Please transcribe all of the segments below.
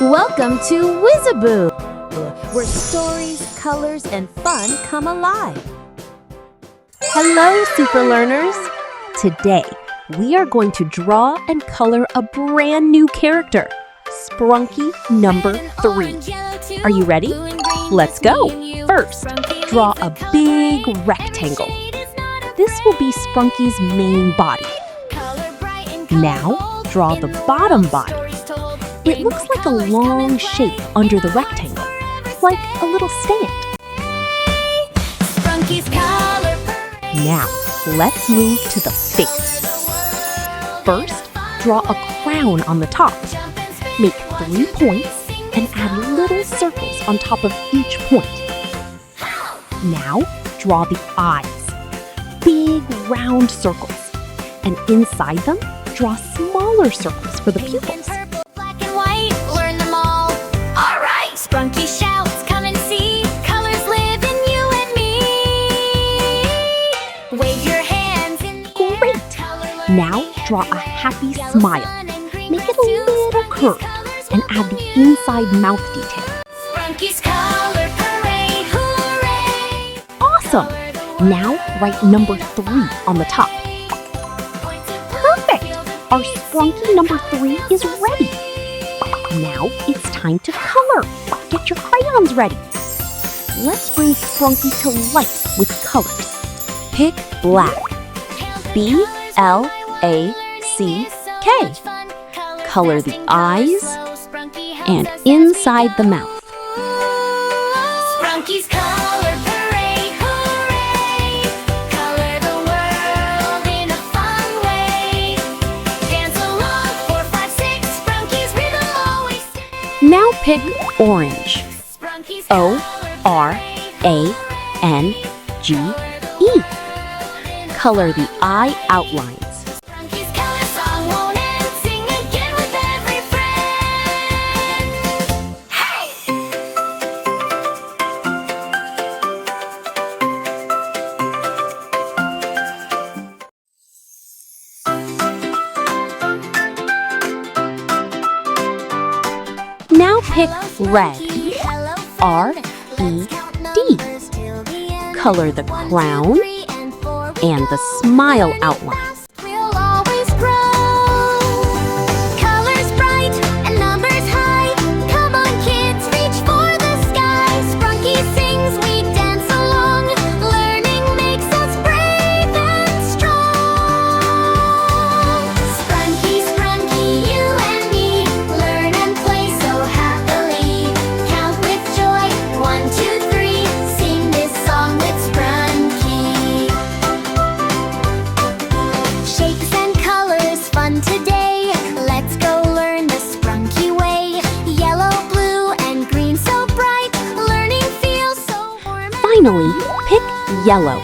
Welcome to WizzeBoo, where stories, colors, and fun come alive. Hello, super learners! Today, we are going to draw and color a brand new character, Sprunki number 3. Are you ready? Let's go! First, draw a big rectangle. This will be Sprunki's main body. Now, draw the bottom body. It looks like a long shape under the rectangle, like a little stand. Now, let's move to the face. First, draw a crown on the top. Make 3 points and add little circles on top of each point. Now, draw the eyes. Big round circles. And inside them, draw smaller circles for the pupils. Sprunki shouts, come and see, colors live in you and me. Wave your hands in the air. Great! Now draw a happy smile. Make it a little curved and add the inside mouth detail. Sprunki's color parade, hooray! Awesome! Now write number 3 on the top. Perfect! Our Sprunki number 3 is ready. Now it's time to color. Get your crayons ready. Let's bring Sprunki to life with colors. Pick black. B-L-A-C-K. Color the eyes and inside the mouth. Sprunki's color parade, hooray! Color the world in a fun way. Dance along, 4, 5, 6. Sprunki's rhythm always stays. Now pick orange. Sprunki's O-R-A-N-G-E. Color the eye outlines. Sprunki's color song won't end. Sing again with every friend. Hey! Now pick red. R-E-D. Color the crown and the smile outline. We'll always grow. Colors bright and numbers high. Come on, kids, reach for the sky. Sprunki sings, we dance along. Learning makes us brave and strong. Sprunki, Sprunki, you and me learn and play so happily. Count with joy, 1, 2, 3. Sing this song with Sprunki. Shapes and colors, fun today. Let's go learn the Sprunki way. Yellow, blue, and green so bright. Learning feels so warm. Finally, pick yellow.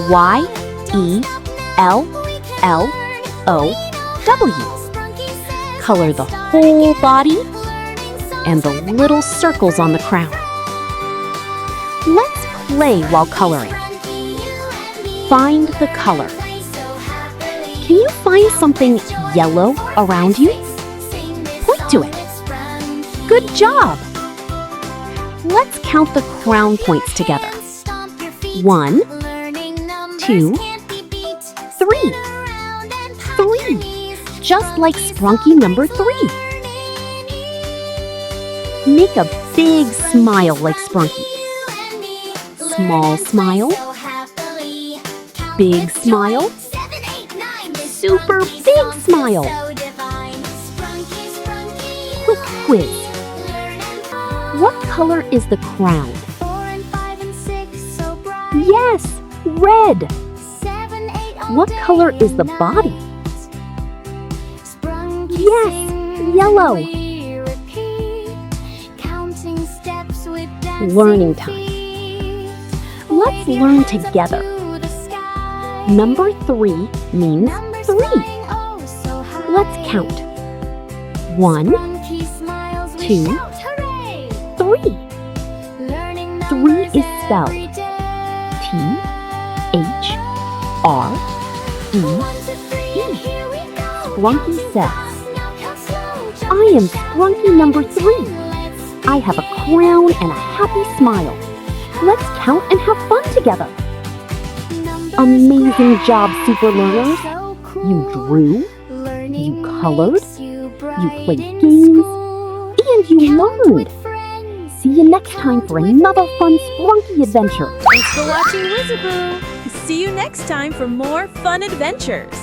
Y-E-L-L-O-W. Color the whole body and the little circles on the crown. Let's play while coloring. Find the color. Can you find something yellow around you? Point to it. Good job! Let's count the crown points together. 1, 2, 3. 3, just like Sprunki number 3. Make a big smile like Sprunki. Small smile. Big smile. Super big smile. Quick quiz. What color is the crown? Yes, red. What color is the body? Yes, yellow. Learning time. Let's learn together. Number 3 means 3. Let's count. 1, 2, 3. 3 is spelled T-H-R-E-E. Sprunki says, I am Sprunki number 3. I have a crown and a happy smile. Let's count and have fun together. Amazing job, super learners. You drew, you colored, you played games, and you learned. See you next time for another fun Sprunki adventure. Thanks for watching WizzeBoo. See you next time for more fun adventures.